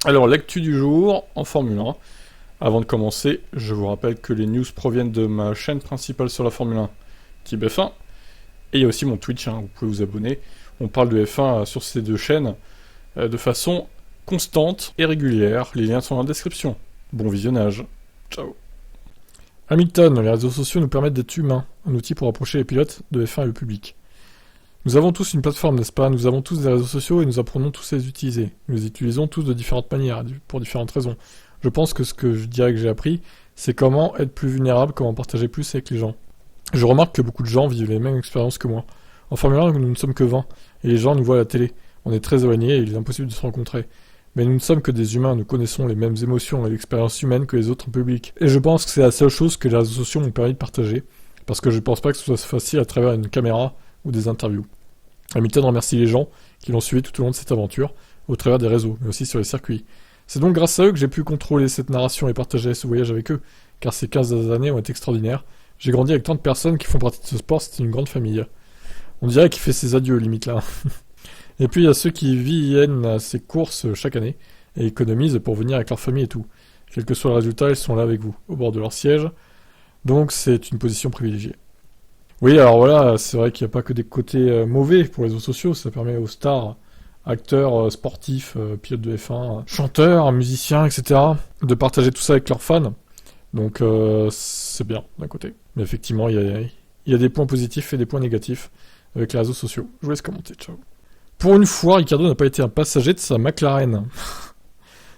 Alors, l'actu du jour en Formule 1. Avant de commencer, je vous rappelle que les news proviennent de ma chaîne principale sur la Formule 1, Type F1. Et il y a aussi mon Twitch, vous pouvez vous abonner. On parle de F1 sur ces deux chaînes de façon constante et régulière. Les liens sont dans la description. Bon visionnage. Ciao. Hamilton, les réseaux sociaux nous permettent d'être humains, un outil pour rapprocher les pilotes de F1 et le public. Nous avons tous une plateforme, n'est-ce pas? Nous avons tous des réseaux sociaux et nous apprenons tous à les utiliser. Nous les utilisons tous de différentes manières, pour différentes raisons. Je pense que ce que je dirais que j'ai appris, c'est comment être plus vulnérable, comment partager plus avec les gens. Je remarque que beaucoup de gens vivent les mêmes expériences que moi. En Formule 1, nous ne sommes que 20, et les gens nous voient à la télé. On est très éloignés et il est impossible de se rencontrer. Mais nous ne sommes que des humains, nous connaissons les mêmes émotions et l'expérience humaine que les autres en public. Et je pense que c'est la seule chose que les réseaux sociaux m'ont permis de partager, parce que je ne pense pas que ce soit facile à travers une caméra ou des interviews. Hamilton remercie les gens qui l'ont suivi tout au long de cette aventure, au travers des réseaux, mais aussi sur les circuits. C'est donc grâce à eux que j'ai pu contrôler cette narration et partager ce voyage avec eux, car ces 15 dernières années ont été extraordinaires. J'ai grandi avec tant de personnes qui font partie de ce sport, c'est une grande famille. On dirait qu'il fait ses adieux, limite là. Et puis il y a ceux qui viennent à ces courses chaque année, et économisent pour venir avec leur famille et tout. Quel que soit le résultat, ils sont là avec vous, au bord de leur siège. Donc c'est une position privilégiée. Oui, alors voilà, c'est vrai qu'il n'y a pas que des côtés mauvais pour les réseaux sociaux, ça permet aux stars, acteurs, sportifs, pilotes de F1, chanteurs, musiciens, etc., de partager tout ça avec leurs fans. Donc c'est bien, d'un côté. Mais effectivement, il y a des points positifs et des points négatifs avec les réseaux sociaux. Je vous laisse commenter, ciao. Pour une fois, Ricciardo n'a pas été un passager de sa McLaren.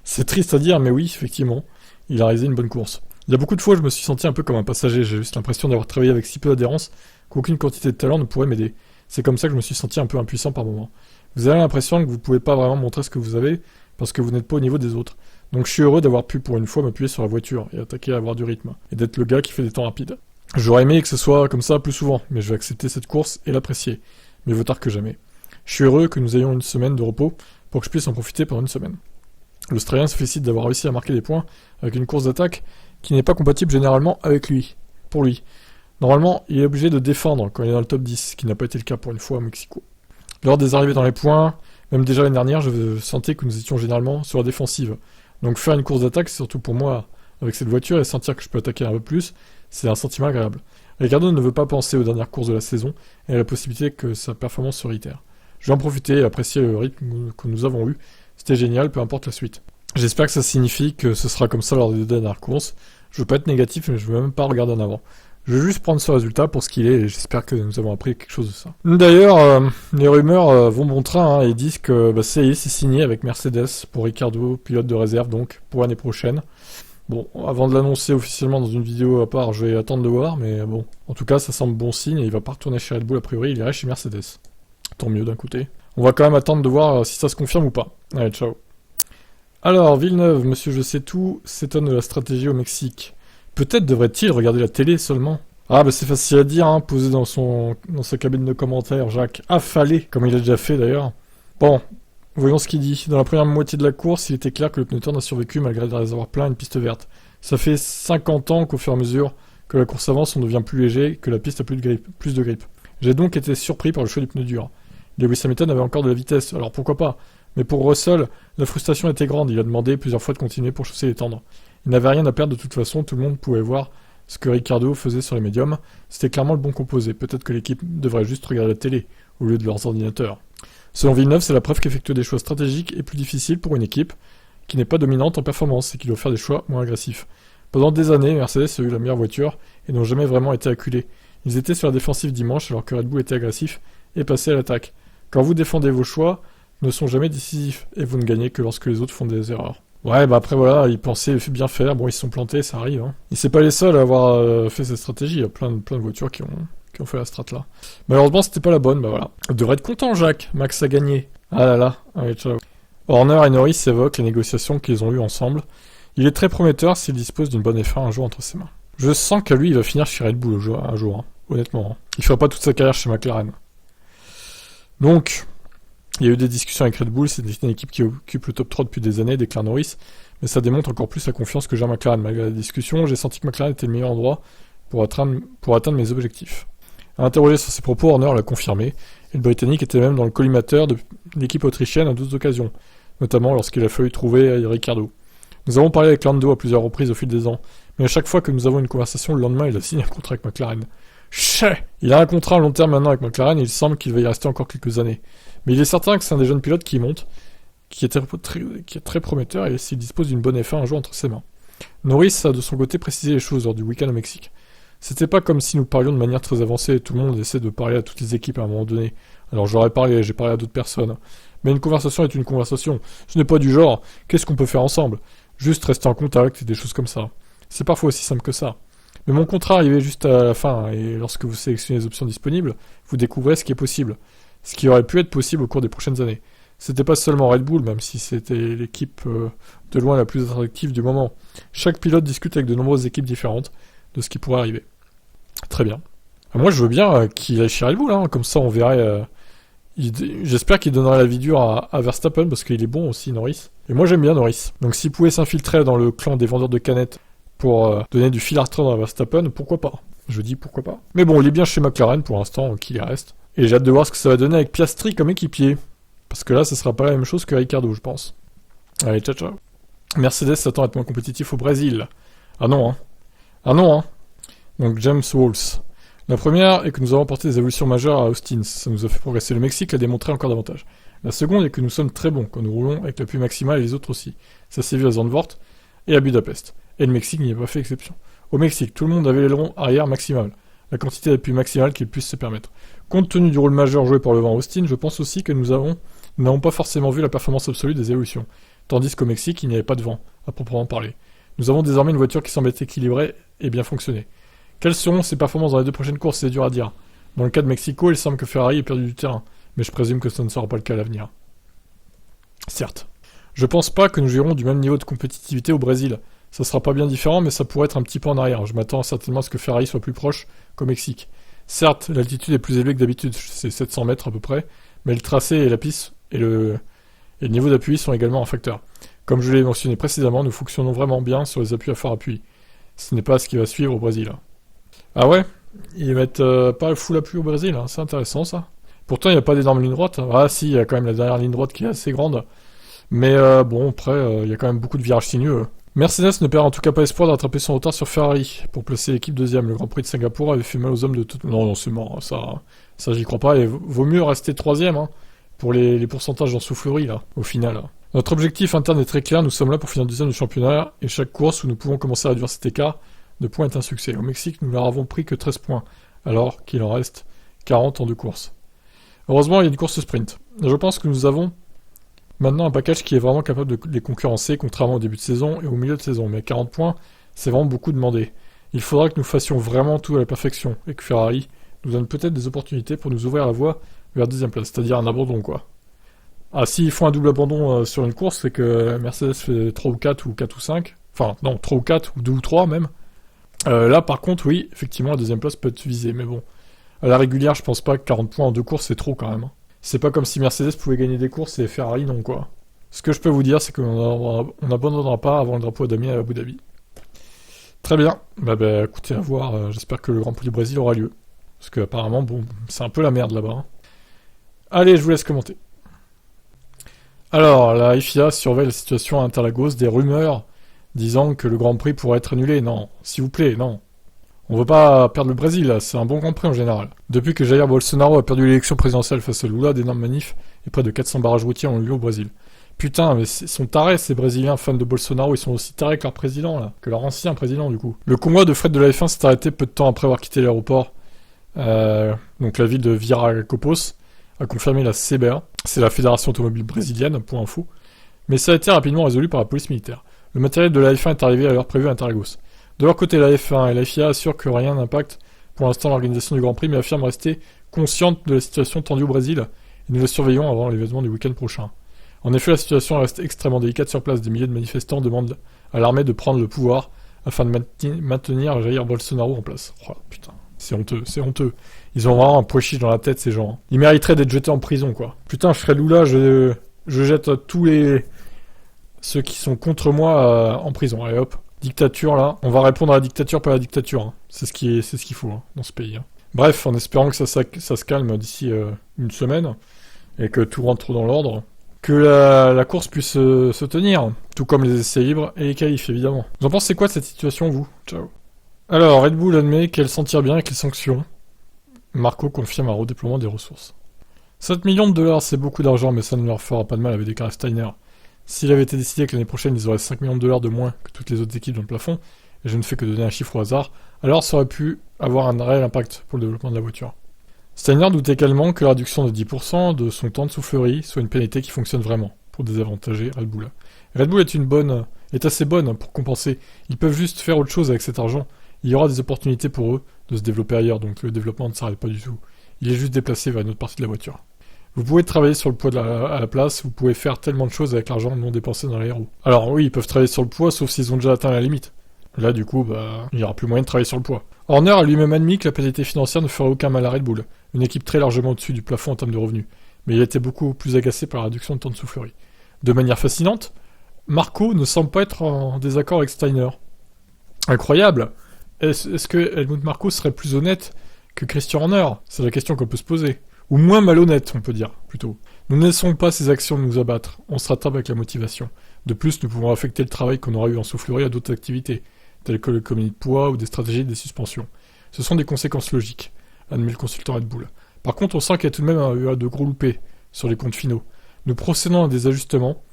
C'est triste à dire, mais oui, effectivement, il a réalisé une bonne course. Il y a beaucoup de fois, je me suis senti un peu comme un passager, j'ai juste l'impression d'avoir travaillé avec si peu d'adhérence qu'aucune quantité de talent ne pourrait m'aider. C'est comme ça que je me suis senti un peu impuissant par moments. Vous avez l'impression que vous pouvez pas vraiment montrer ce que vous avez, parce que vous n'êtes pas au niveau des autres. Donc je suis heureux d'avoir pu pour une fois m'appuyer sur la voiture, et attaquer à avoir du rythme, et d'être le gars qui fait des temps rapides. J'aurais aimé que ce soit comme ça plus souvent, mais je vais accepter cette course et l'apprécier. Mais vaut tard que jamais. Je suis heureux que nous ayons une semaine de repos, pour que je puisse en profiter pendant une semaine. L'Australien se félicite d'avoir réussi à marquer des points avec une course d'attaque qui n'est pas compatible généralement avec lui, pour lui. Normalement, il est obligé de défendre quand il est dans le top 10, ce qui n'a pas été le cas pour une fois à Mexico. Lors des arrivées dans les points, même déjà l'année dernière, je sentais que nous étions généralement sur la défensive. Donc faire une course d'attaque, c'est surtout pour moi, avec cette voiture, et sentir que je peux attaquer un peu plus, c'est un sentiment agréable. Ricciardo ne veut pas penser aux dernières courses de la saison, et à la possibilité que sa performance se réitère. Je vais en profiter et apprécier le rythme que nous avons eu. C'était génial, peu importe la suite. J'espère que ça signifie que ce sera comme ça lors des deux dernières courses. Je veux pas être négatif, mais je veux même pas regarder en avant. Je veux juste prendre ce résultat pour ce qu'il est, et j'espère que nous avons appris quelque chose de ça. D'ailleurs, les rumeurs vont bon train, et disent que ça y est, c'est signé avec Mercedes pour Ricciardo, pilote de réserve donc, pour l'année prochaine. Bon, avant de l'annoncer officiellement dans une vidéo à part, je vais attendre de voir, mais bon. En tout cas, ça semble bon signe, et il va pas retourner chez Red Bull a priori, il irait chez Mercedes. Tant mieux d'un côté. On va quand même attendre de voir si ça se confirme ou pas. Allez, ciao. Alors, Villeneuve, monsieur je sais tout, s'étonne de la stratégie au Mexique. Peut-être devrait-il regarder la télé seulement. Ah c'est facile à dire, posé dans sa cabine de commentaires, Jacques affalé, comme il a déjà fait d'ailleurs. Bon, voyons ce qu'il dit. Dans la première moitié de la course, il était clair que le pneu terne a survécu malgré les réservoirs pleins et une piste verte. Ça fait 50 ans qu'au fur et à mesure que la course avance, on devient plus léger, que la piste a plus de grippe. J'ai donc été surpris par le choix du pneu dur. Lewis Hamilton avait encore de la vitesse, alors pourquoi pas. Mais pour Russell, la frustration était grande, il a demandé plusieurs fois de continuer pour chausser les tendres. Il n'avait rien à perdre de toute façon, tout le monde pouvait voir ce que Ricciardo faisait sur les médiums. C'était clairement le bon composé, peut-être que l'équipe devrait juste regarder la télé, au lieu de leurs ordinateurs. Selon Villeneuve, c'est la preuve qu'effectuer des choix stratégiques est plus difficile pour une équipe qui n'est pas dominante en performance et qui doit faire des choix moins agressifs. Pendant des années, Mercedes a eu la meilleure voiture et n'ont jamais vraiment été acculés. Ils étaient sur la défensive dimanche alors que Red Bull était agressif et passait à l'attaque. Quand vous défendez vos choix, ne sont jamais décisifs, et vous ne gagnez que lorsque les autres font des erreurs. Ouais, après voilà, ils pensaient bien faire, bon ils se sont plantés, ça arrive. Et c'est pas les seuls à avoir fait cette stratégie, il y a plein de voitures qui ont fait la strat là. Malheureusement c'était pas la bonne, voilà. Il devrait être content Jacques, Max a gagné. Ah là là, allez ciao. Horner et Norris évoquent les négociations qu'ils ont eues ensemble. Il est très prometteur s'il dispose d'une bonne F1 un jour entre ses mains. Je sens que lui il va finir chez Red Bull un jour, honnêtement. Il fera pas toute sa carrière chez McLaren. Donc, il y a eu des discussions avec Red Bull, c'est une équipe qui occupe le top 3 depuis des années, déclare Norris, mais ça démontre encore plus la confiance que j'ai en McLaren. Malgré la discussion, j'ai senti que McLaren était le meilleur endroit pour atteindre mes objectifs. Interrogé sur ses propos, Horner l'a confirmé, et le Britannique était même dans le collimateur de l'équipe autrichienne à 12 occasions. notamment lorsqu'il a fallu trouver Ricciardo. Nous avons parlé avec Lando à plusieurs reprises au fil des ans, mais à chaque fois que nous avons une conversation, le lendemain, il a signé un contrat avec McLaren. Il a un contrat à long terme maintenant avec McLaren et il semble qu'il va y rester encore quelques années. Mais il est certain que c'est un des jeunes pilotes qui monte, qui est très prometteur et s'il dispose d'une bonne F1 un jour entre ses mains. Norris a de son côté précisé les choses lors du week-end au Mexique. C'était pas comme si nous parlions de manière très avancée, tout le monde essaie de parler à toutes les équipes à un moment donné. Alors j'ai parlé à d'autres personnes. Mais une conversation est une conversation. Ce n'est pas du genre, qu'est-ce qu'on peut faire ensemble? Juste rester en contact et des choses comme ça. C'est parfois aussi simple que ça. Mais mon contrat arrivait juste à la fin, et lorsque vous sélectionnez les options disponibles, vous découvrez ce qui est possible. Ce qui aurait pu être possible au cours des prochaines années. C'était pas seulement Red Bull, même si c'était l'équipe de loin la plus attractive du moment. Chaque pilote discute avec de nombreuses équipes différentes de ce qui pourrait arriver. Très bien. Moi je veux bien qu'il aille chez Red Bull, hein, comme ça on verrait... J'espère qu'il donnera la vie dure à Verstappen, parce qu'il est bon aussi, Norris. Et moi j'aime bien Norris. Donc s'il pouvait s'infiltrer dans le clan des vendeurs de canettes pour donner du fil à retordre à Verstappen, pourquoi pas? Je dis pourquoi pas. Mais bon, il est bien chez McLaren pour l'instant, qu'il y reste. Et j'ai hâte de voir ce que ça va donner avec Piastri comme équipier. Parce que là, ça sera pas la même chose que Ricciardo, je pense. Allez, ciao ciao. Mercedes s'attend à être moins compétitif au Brésil. Ah non, hein. Ah non, hein. Donc James Walls. La première est que nous avons apporté des évolutions majeures à Austin. Ça nous a fait progresser. Le Mexique l'a démontré encore davantage. La seconde est que nous sommes très bons quand nous roulons avec l'appui maximal et les autres aussi. Ça s'est vu à Zandvoort et à Budapest. Et le Mexique n'y a pas fait exception. Au Mexique, tout le monde avait l'aileron arrière maximal. La quantité d'appui maximal qu'il puisse se permettre. Compte tenu du rôle majeur joué par le vent à Austin, je pense aussi que nous n'avons pas forcément vu la performance absolue des évolutions. Tandis qu'au Mexique, il n'y avait pas de vent, à proprement parler. Nous avons désormais une voiture qui semble être équilibrée et bien fonctionner. Quelles seront ses performances dans les 2 prochaines courses? C'est dur à dire. Dans le cas de Mexico, il semble que Ferrari ait perdu du terrain, mais je présume que ce ne sera pas le cas à l'avenir. Certes. Je pense pas que nous jouerons du même niveau de compétitivité au Brésil. Ça sera pas bien différent, mais ça pourrait être un petit peu en arrière. Je m'attends certainement à ce que Ferrari soit plus proche qu'au Mexique. Certes, l'altitude est plus élevée que d'habitude, c'est 700 mètres à peu près, mais le tracé et la piste et le niveau d'appui sont également un facteur. Comme je l'ai mentionné précédemment, nous fonctionnons vraiment bien sur les appuis à fort appui. Ce n'est pas ce qui va suivre au Brésil. Ah ouais? Ils mettent pas le full appui au Brésil, hein. C'est intéressant ça. Pourtant, il n'y a pas d'énorme ligne droite. Ah si, il y a quand même la dernière ligne droite qui est assez grande. Mais bon, après, il y a quand même beaucoup de virages sinueux. Mercedes ne perd en tout cas pas espoir de rattraper son retard sur Ferrari pour placer l'équipe deuxième. Le Grand Prix de Singapour avait fait mal aux hommes de tout... Non, c'est mort, ça j'y crois pas. Et vaut mieux rester troisième, hein, pour les pourcentages en soufflerie, là, au final. Notre objectif interne est très clair, nous sommes là pour finir deuxième du championnat, et chaque course où nous pouvons commencer à réduire cet écart de points est un succès. Au Mexique, nous leur avons pris que 13 points, alors qu'il en reste 40 en 2 courses. Heureusement, il y a une course sprint. Je pense que nous avons maintenant un package qui est vraiment capable de les concurrencer, contrairement au début de saison et au milieu de saison. Mais à 40 points, c'est vraiment beaucoup demandé. Il faudra que nous fassions vraiment tout à la perfection, et que Ferrari nous donne peut-être des opportunités pour nous ouvrir la voie vers deuxième place, c'est-à-dire un abandon, quoi. Ah, s'ils font un double abandon sur une course, c'est que Mercedes fait 3 ou 4 ou 4 ou 5. Enfin, non, 3 ou 4 ou 2 ou 3 même. Là, par contre, oui, effectivement, la deuxième place peut être visée. Mais bon, à la régulière, je pense pas que 40 points en 2 courses, c'est trop quand même. C'est pas comme si Mercedes pouvait gagner des courses et Ferrari non, quoi. Ce que je peux vous dire, c'est qu'on n'abandonnera pas avant le drapeau damier à Abu Dhabi. Très bien. Bah écoutez, à voir. J'espère que le Grand Prix du Brésil aura lieu. Parce que apparemment, bon, c'est un peu la merde là-bas. Hein. Allez, je vous laisse commenter. Alors, la FIA surveille la situation à Interlagos, des rumeurs disant que le Grand Prix pourrait être annulé. Non, s'il vous plaît, non. On veut pas perdre le Brésil, là. C'est un bon Grand Prix en général. Depuis que Jair Bolsonaro a perdu l'élection présidentielle face à Lula, d'énormes manifs et près de 400 barrages routiers ont eu lieu au Brésil. Putain, mais ils sont tarés, ces Brésiliens fans de Bolsonaro, ils sont aussi tarés que leur président, là. Que leur ancien président, du coup. Le convoi de fret de la F1 s'est arrêté peu de temps après avoir quitté l'aéroport. Donc la ville de Viracopos a confirmé la CBA, c'est la Fédération Automobile Brésilienne, point info, mais ça a été rapidement résolu par la police militaire. Le matériel de la F1 est arrivé à l'heure prévue à Interlagos. De leur côté, la F1 et la FIA assurent que rien n'impacte pour l'instant l'organisation du Grand Prix, mais affirment rester consciente de la situation tendue au Brésil, et nous la surveillons avant l'événement du week-end prochain. En effet, la situation reste extrêmement délicate sur place. Des milliers de manifestants demandent à l'armée de prendre le pouvoir afin de maintenir Jair Bolsonaro en place. Oh putain, c'est honteux, c'est honteux. Ils ont vraiment un pois chiche dans la tête, ces gens. Ils mériteraient d'être jetés en prison, quoi. Putain, je serais Lula, je jette tous ceux qui sont contre moi en prison. Allez hop, dictature là. On va répondre à la dictature, pas à la dictature. Hein. C'est ce qu'il faut dans ce pays. Hein. Bref, en espérant que ça se calme d'ici une semaine et que tout rentre dans l'ordre, que la course puisse se tenir, tout comme les essais libres et les qualifs, évidemment. Vous en pensez quoi de cette situation, vous? Ciao. Alors, Red Bull admet qu'elle s'en tire bien avec les sanctions. Marco confirme un redéploiement des ressources. 7 millions de dollars, c'est beaucoup d'argent, mais ça ne leur fera pas de mal, avait déclaré Steiner. S'il avait été décidé que l'année prochaine, ils auraient 5 millions de dollars de moins que toutes les autres équipes dans le plafond, et je ne fais que donner un chiffre au hasard, alors ça aurait pu avoir un réel impact pour le développement de la voiture. Steiner doute également que la réduction de 10% de son temps de soufflerie soit une pénalité qui fonctionne vraiment pour désavantager Red Bull. Red Bull est assez bonne pour compenser. Ils peuvent juste faire autre chose avec cet argent. Il y aura des opportunités pour eux de se développer ailleurs, donc le développement ne s'arrête pas du tout. Il est juste déplacé vers une autre partie de la voiture. Vous pouvez travailler sur le poids à la place, vous pouvez faire tellement de choses avec l'argent non dépensé dans l'aéro. Alors oui, ils peuvent travailler sur le poids, sauf s'ils ont déjà atteint la limite. Là, du coup, il n'y aura plus moyen de travailler sur le poids. Horner a lui-même admis que la pénalité financière ne ferait aucun mal à Red Bull, une équipe très largement au-dessus du plafond en termes de revenus. Mais il était beaucoup plus agacé par la réduction de temps de soufflerie. De manière fascinante, Marco ne semble pas être en désaccord avec Steiner. Incroyable! Est-ce que Helmut Marko serait plus honnête que Christian Horner? C'est la question qu'on peut se poser. Ou moins malhonnête, on peut dire, plutôt. Nous ne laissons pas ces actions nous abattre, on se rattrape avec la motivation. De plus, nous pouvons affecter le travail qu'on aura eu en soufflerie à d'autres activités, telles que le comité de poids ou des stratégies des suspensions. Ce sont des conséquences logiques, admet le consultant Red Bull. Par contre, on sent qu'il y a tout de même eu de gros loupés sur les comptes finaux. Nous procédons à des ajustements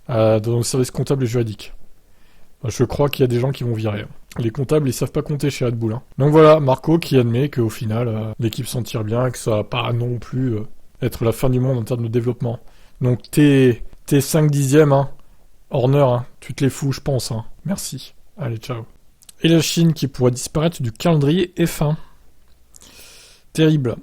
dans nos services comptables et juridiques. Je crois qu'il y a des gens qui vont virer. Les comptables, ils savent pas compter chez Red Bull. Donc voilà, Marco qui admet qu'au final, l'équipe s'en tire bien, que ça va pas non plus être la fin du monde en termes de développement. Donc t'es 5 dixièmes, Horner, tu te les fous, je pense. Merci. Allez, ciao. Et la Chine qui pourrait disparaître du calendrier F1. Terrible.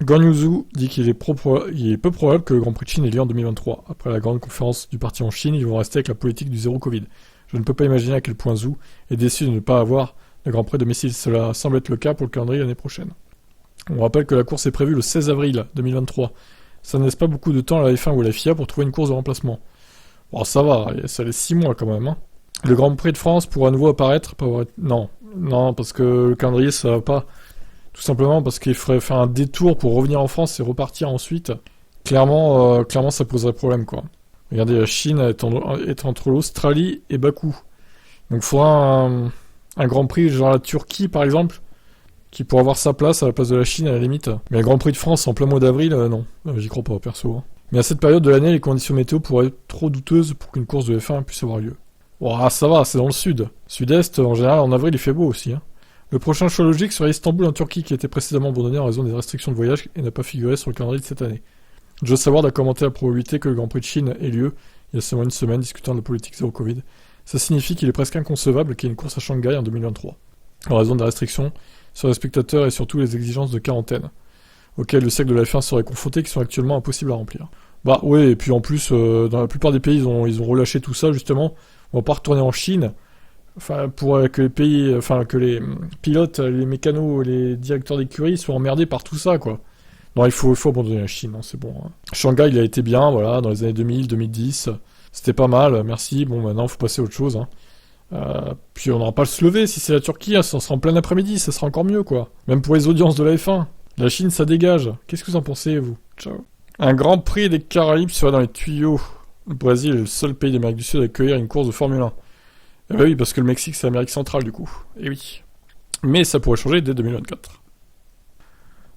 Guan Yuzu dit qu'il est peu probable que le Grand Prix de Chine ait lieu en 2023. Après la grande conférence du parti en Chine, ils vont rester avec la politique du zéro Covid. Je ne peux pas imaginer à quel point Zhou est déçu de ne pas avoir le Grand Prix de domicile. Cela semble être le cas pour le calendrier l'année prochaine. On rappelle que la course est prévue le 16 avril 2023. Ça ne laisse pas beaucoup de temps à la F1 ou à la FIA pour trouver une course de remplacement. Bon, ça va, ça laisse 6 mois quand même. Le Grand Prix de France pourra à nouveau apparaître. Non, parce que le calendrier ça va pas. Tout simplement parce qu'il faudrait faire un détour pour revenir en France et repartir ensuite. Clairement, ça poserait problème, quoi. Regardez, la Chine est entre l'Australie et Bakou. Donc il faudra un Grand Prix, genre la Turquie par exemple, qui pourra avoir sa place à la place de la Chine à la limite. Mais le Grand Prix de France en plein mois d'avril, non. J'y crois pas, perso. Mais à cette période de l'année, les conditions météo pourraient être trop douteuses pour qu'une course de F1 puisse avoir lieu. Ouah, ça va, c'est dans le sud. Sud-est, en général, en avril, il fait beau aussi. Le prochain choix logique serait Istanbul en Turquie, qui a été précédemment abandonné en raison des restrictions de voyage et n'a pas figuré sur le calendrier de cette année. Joe Saward a commenté la probabilité que le Grand Prix de Chine ait lieu il y a seulement une semaine, discutant de la politique zéro Covid. Ça signifie qu'il est presque inconcevable qu'il y ait une course à Shanghai en 2023, en raison des restrictions sur les spectateurs et surtout les exigences de quarantaine, auxquelles le siècle de la F1 serait confronté, qui sont actuellement impossibles à remplir. Bah ouais, et puis en plus, dans la plupart des pays, ils ont relâché tout ça, justement. On va pas retourner en Chine, pour que les pilotes, les mécanos, les directeurs d'écurie soient emmerdés par tout ça, quoi. Non, il faut abandonner la Chine, c'est bon. Shanghai, il a été bien, voilà, dans les années 2000, 2010. C'était pas mal, merci. Bon, maintenant, il faut passer à autre chose. Puis on n'aura pas à se lever. Si c'est la Turquie, ça sera en plein après-midi, ça sera encore mieux, quoi. Même pour les audiences de la F1. La Chine, ça dégage. Qu'est-ce que vous en pensez, vous? Ciao. Un Grand Prix des Caraïbes serait dans les tuyaux. Le Brésil est le seul pays d'Amérique du Sud à accueillir une course de Formule 1. Eh ben oui, parce que le Mexique, c'est l'Amérique centrale, du coup. Eh oui. Mais ça pourrait changer dès 2024.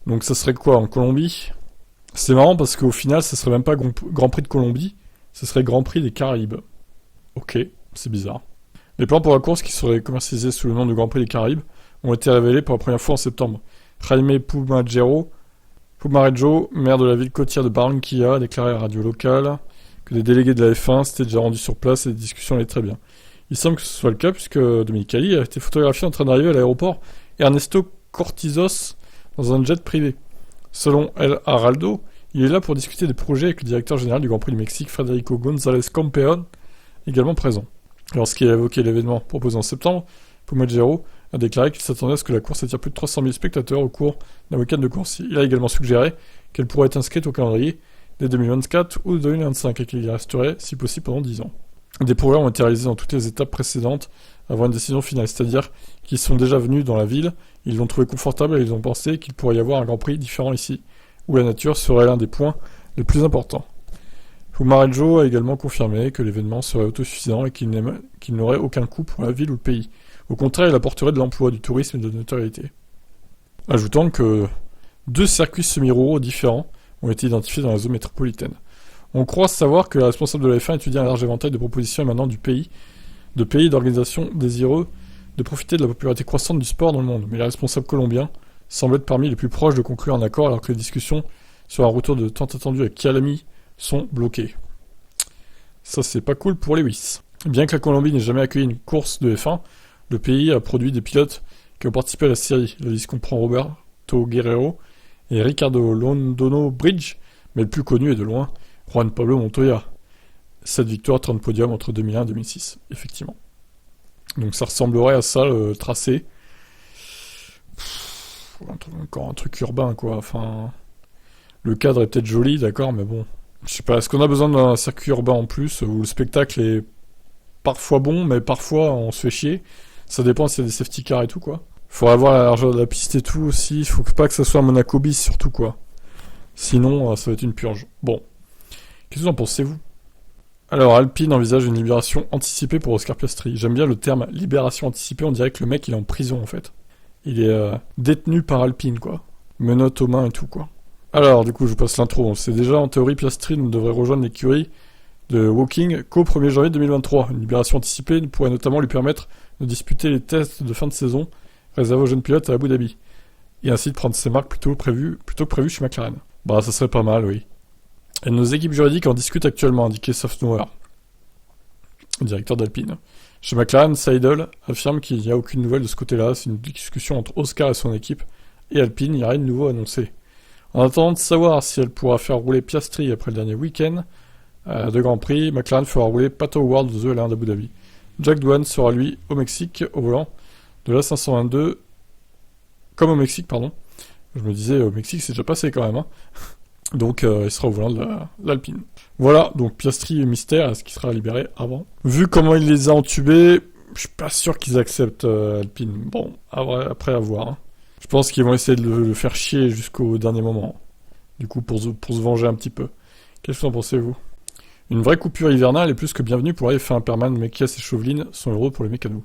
Donc ça serait quoi, en Colombie? C'est marrant parce qu'au final, ça serait même pas Grand Prix de Colombie, ça serait Grand Prix des Caraïbes. Ok, c'est bizarre. Les plans pour la course qui seraient commercialisés sous le nom de Grand Prix des Caraïbes ont été révélés pour la première fois en septembre. Jaime Pumarejo, maire de la ville côtière de Barranquilla, a déclaré à la radio locale que des délégués de la F1 s'étaient déjà rendus sur place et les discussions allaient très bien. Il semble que ce soit le cas puisque Domenicali a été photographié en train d'arriver à l'aéroport Ernesto Cortizos dans un jet privé. Selon El Heraldo, il est là pour discuter des projets avec le directeur général du Grand Prix du Mexique, Federico González Campeón, également présent. Lorsqu'il a évoqué l'événement proposé en septembre, Pumarejo a déclaré qu'il s'attendait à ce que la course attire plus de 300 000 spectateurs au cours d'un week-end de course. Il a également suggéré qu'elle pourrait être inscrite au calendrier dès 2024 ou 2025 et qu'il y resterait, si possible, pendant 10 ans. Des progrès ont été réalisés dans toutes les étapes précédentes avant une décision finale, c'est-à-dire qu'ils sont déjà venus dans la ville, ils l'ont trouvé confortable et ils ont pensé qu'il pourrait y avoir un Grand Prix différent ici, où la nature serait l'un des points les plus importants. Fumarejo a également confirmé que l'événement serait autosuffisant et qu'il n'aurait aucun coût pour la ville ou le pays. Au contraire, il apporterait de l'emploi, du tourisme et de la notoriété. Ajoutant que 2 circuits semi-ruraux différents ont été identifiés dans la zone métropolitaine. On croit savoir que la responsable de la F1 étudie un large éventail de propositions émanant de pays et d'organisations désireux de profiter de la popularité croissante du sport dans le monde. Mais les responsables colombiens semblent être parmi les plus proches de conclure un accord alors que les discussions sur un retour de tant attendu avec Kialami sont bloquées. Ça, c'est pas cool pour Lewis. Bien que la Colombie n'ait jamais accueilli une course de F1, le pays a produit des pilotes qui ont participé à la série. La liste comprend Roberto Guerrero et Ricardo Londono Bridge, mais le plus connu est de loin Juan Pablo Montoya. 7 victoires, 30 podiums entre 2001 et 2006, effectivement. Donc ça ressemblerait à ça, le tracé. Encore un truc urbain, quoi. Enfin, le cadre est peut-être joli, d'accord, mais bon. Je sais pas, est-ce qu'on a besoin d'un circuit urbain en plus, où le spectacle est parfois bon, mais parfois on se fait chier. Ça dépend s'il y a des safety cars et tout, quoi. Faudrait avoir la largeur de la piste et tout aussi. Faut pas que ça soit un Monaco bis, surtout, quoi. Sinon, ça va être une purge. Bon. Qu'est-ce que vous en pensez-vous ? Alors, Alpine envisage une libération anticipée pour Oscar Piastri. J'aime bien le terme libération anticipée, on dirait que le mec il est en prison en fait. Il est détenu par Alpine, quoi. Menottes aux mains et tout, quoi. Alors, du coup, je vous passe l'intro. On sait déjà, en théorie, Piastri ne devrait rejoindre l'écurie de Woking qu'au 1er janvier 2023. Une libération anticipée pourrait notamment lui permettre de disputer les tests de fin de saison réservés aux jeunes pilotes à Abu Dhabi. Et ainsi de prendre ses marques plutôt que prévu chez McLaren. Bah, ça serait pas mal, oui. Et nos équipes juridiques en discutent actuellement, indiqué Softnower, directeur d'Alpine. Chez McLaren, Seidel affirme qu'il n'y a aucune nouvelle de ce côté-là. C'est une discussion entre Oscar et son équipe. Et Alpine, il n'y a rien de nouveau annoncé. En attendant de savoir si elle pourra faire rouler Piastri après le dernier week-end de Grand Prix, McLaren fera rouler Pato Howard de The L1 d'Abu Dhabi. Jack Doohan sera lui au Mexique au volant de la 522. Comme au Mexique, pardon. Je me disais, au Mexique, c'est déjà passé quand même, hein. Donc il sera au volant de l'Alpine. Voilà, donc Piastri et mystère, est-ce qu'il sera libéré avant ? Vu comment il les a entubés, je suis pas sûr qu'ils acceptent Alpine. Bon, après à voir. Hein. Je pense qu'ils vont essayer de le faire chier jusqu'au dernier moment. Du coup, pour se venger un petit peu. Qu'est-ce que vous en pensez-vous ? Une vraie coupure hivernale est plus que bienvenue pour la F1. Perman, Mekias et Chauvelin sont heureux pour les mécanos.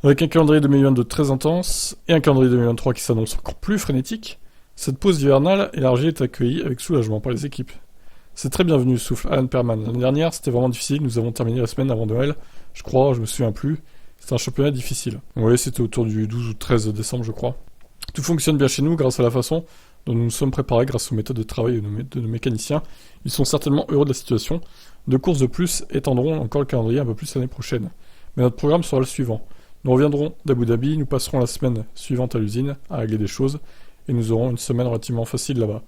Avec un calendrier 2022 très intense et un calendrier 2023 qui s'annonce encore plus frénétique, cette pause hivernale élargie est accueillie avec soulagement par les équipes. C'est très bienvenu, souffle Alan Perman. L'année dernière, c'était vraiment difficile. Nous avons terminé la semaine avant Noël. Je crois, je me souviens plus. C'était un championnat difficile. Oui, c'était autour du 12 ou 13 décembre, je crois. Tout fonctionne bien chez nous grâce à la façon dont nous nous sommes préparés grâce aux méthodes de travail de nos mécaniciens. Ils sont certainement heureux de la situation. 2 courses de plus étendront encore le calendrier un peu plus l'année prochaine. Mais notre programme sera le suivant. Nous reviendrons d'Abu Dhabi, nous passerons la semaine suivante à l'usine à régler des choses. Et nous aurons une semaine relativement facile là-bas.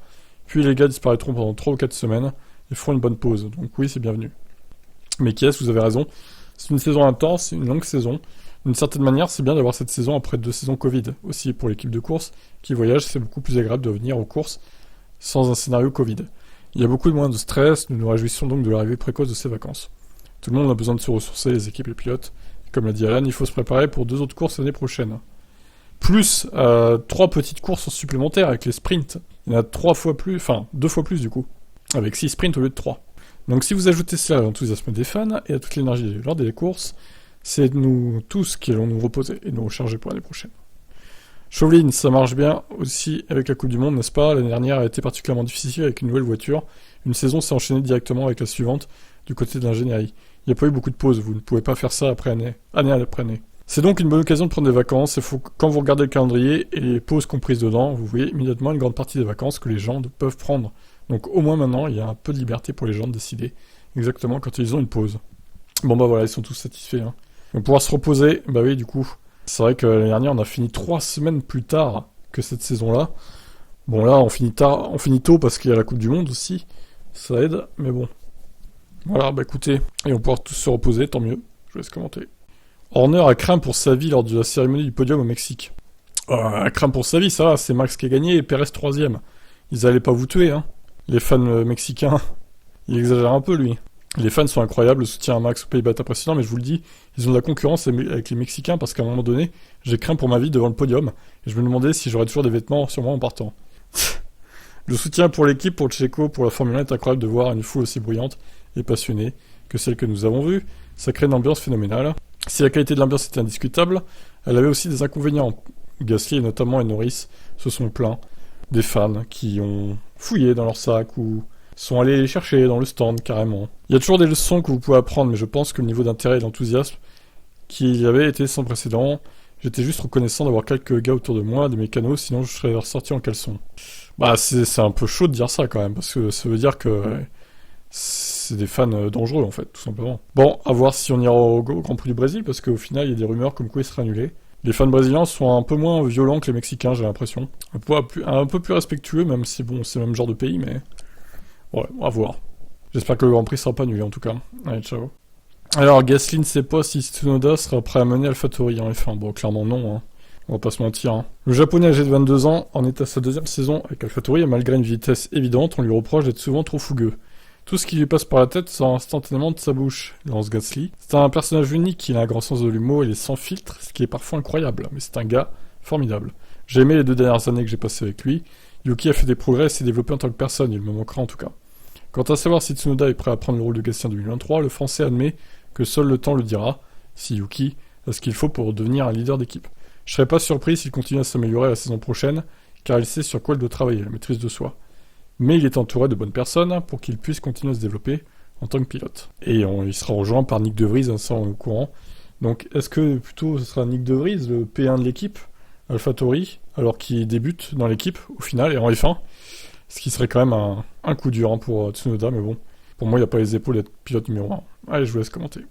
Puis les gars disparaîtront pendant 3 ou 4 semaines et feront une bonne pause. Donc oui, c'est bienvenu. Mais qui est-ce, vous avez raison. C'est une saison intense, une longue saison. D'une certaine manière, c'est bien d'avoir cette saison après 2 saisons Covid. Aussi, pour l'équipe de course qui voyage, c'est beaucoup plus agréable de venir aux courses sans un scénario Covid. Il y a beaucoup moins de stress, nous nous réjouissons donc de l'arrivée précoce de ces vacances. Tout le monde a besoin de se ressourcer, les équipes et les pilotes. Et comme l'a dit Alan, il faut se préparer pour 2 autres courses l'année prochaine. Plus 3 petites courses supplémentaires avec les sprints. Il y en a 2 fois plus du coup. Avec 6 sprints au lieu de 3. Donc si vous ajoutez cela à l'enthousiasme des fans et à toute l'énergie lors des courses, c'est nous tous qui allons nous reposer et nous recharger pour l'année prochaine. Chauvelin, ça marche bien aussi avec la Coupe du Monde, n'est-ce pas ? L'année dernière a été particulièrement difficile avec une nouvelle voiture. Une saison s'est enchaînée directement avec la suivante du côté de l'ingénierie. Il n'y a pas eu beaucoup de pauses, vous ne pouvez pas faire ça année après année. C'est donc une bonne occasion de prendre des vacances, quand vous regardez le calendrier et les pauses comprises dedans, vous voyez immédiatement une grande partie des vacances que les gens peuvent prendre. Donc au moins maintenant, il y a un peu de liberté pour les gens de décider exactement quand ils ont une pause. Bon bah voilà, ils sont tous satisfaits. Hein. Ils vont pouvoir se reposer, bah oui du coup. C'est vrai que l'année dernière, on a fini 3 semaines plus tard que cette saison-là. Bon là, on finit tôt parce qu'il y a la Coupe du Monde aussi, ça aide, mais bon. Voilà, bah écoutez, et on va pouvoir tous se reposer, tant mieux, je vous laisse commenter. Horner a craint pour sa vie lors de la cérémonie du podium au Mexique. A craint pour sa vie, ça va, c'est Max qui a gagné et Pérez 3ème. Ils allaient pas vous tuer, hein. Les fans mexicains, il exagère un peu, lui. Les fans sont incroyables, le soutien à Max au Pays-Bas est impressionnant, mais je vous le dis, ils ont de la concurrence avec les Mexicains parce qu'à un moment donné, j'ai craint pour ma vie devant le podium et je me demandais si j'aurais toujours des vêtements sur moi en partant. Le soutien pour l'équipe, pour le Checo, pour la Formule 1 est incroyable de voir une foule aussi bruyante et passionnée que celle que nous avons vue. Ça crée une ambiance phénoménale. Si la qualité de l'ambiance était indiscutable, elle avait aussi des inconvénients. Gasly et notamment Norris se sont plaints des fans qui ont fouillé dans leur sac ou sont allés les chercher dans le stand carrément. Il y a toujours des leçons que vous pouvez apprendre, mais je pense que le niveau d'intérêt et d'enthousiasme qu'il y avait été sans précédent. J'étais juste reconnaissant d'avoir quelques gars autour de moi, des mécanos, sinon je serais ressorti en caleçon. Bah c'est un peu chaud de dire ça quand même, parce que ça veut dire que c'est des fans dangereux en fait, tout simplement. Bon, à voir si on ira au Grand Prix du Brésil, parce qu'au final il y a des rumeurs comme quoi il sera annulé. Les fans brésiliens sont un peu moins violents que les Mexicains, j'ai l'impression. Un peu plus respectueux, même si bon, c'est le même genre de pays, mais... Ouais, à voir. J'espère que le Grand Prix sera pas annulé en tout cas. Allez, ciao. Alors, Gasly ne sait pas si Tsunoda sera prêt à mener AlphaTauri en F1. Bon, clairement non, hein. On va pas se mentir. Hein. Le japonais âgé de 22 ans en est à sa deuxième saison avec AlphaTauri et malgré une vitesse évidente, on lui reproche d'être souvent trop fougueux. Tout ce qui lui passe par la tête sort instantanément de sa bouche, lance Gasly. C'est un personnage unique, il a un grand sens de l'humour, il est sans filtre, ce qui est parfois incroyable, mais c'est un gars formidable. J'ai aimé les 2 dernières années que j'ai passées avec lui. Yuki a fait des progrès et s'est développé en tant que personne, il me manquera en tout cas. Quant à savoir si Tsunoda est prêt à prendre le rôle de Gasly en 2023, le français admet que seul le temps le dira, si Yuki a ce qu'il faut pour devenir un leader d'équipe. Je serais pas surpris s'il continue à s'améliorer la saison prochaine, car il sait sur quoi il doit travailler, la maîtrise de soi. Mais il est entouré de bonnes personnes pour qu'il puisse continuer à se développer en tant que pilote. Et il sera rejoint par Nick De Vries, ça on est au courant. Donc est-ce que plutôt ce sera Nick De Vries, le P1 de l'équipe, AlphaTauri, alors qu'il débute dans l'équipe au final et en F1, ce qui serait quand même un coup dur pour Tsunoda, mais bon, pour moi il n'a pas les épaules d'être pilote numéro 1. Allez, je vous laisse commenter.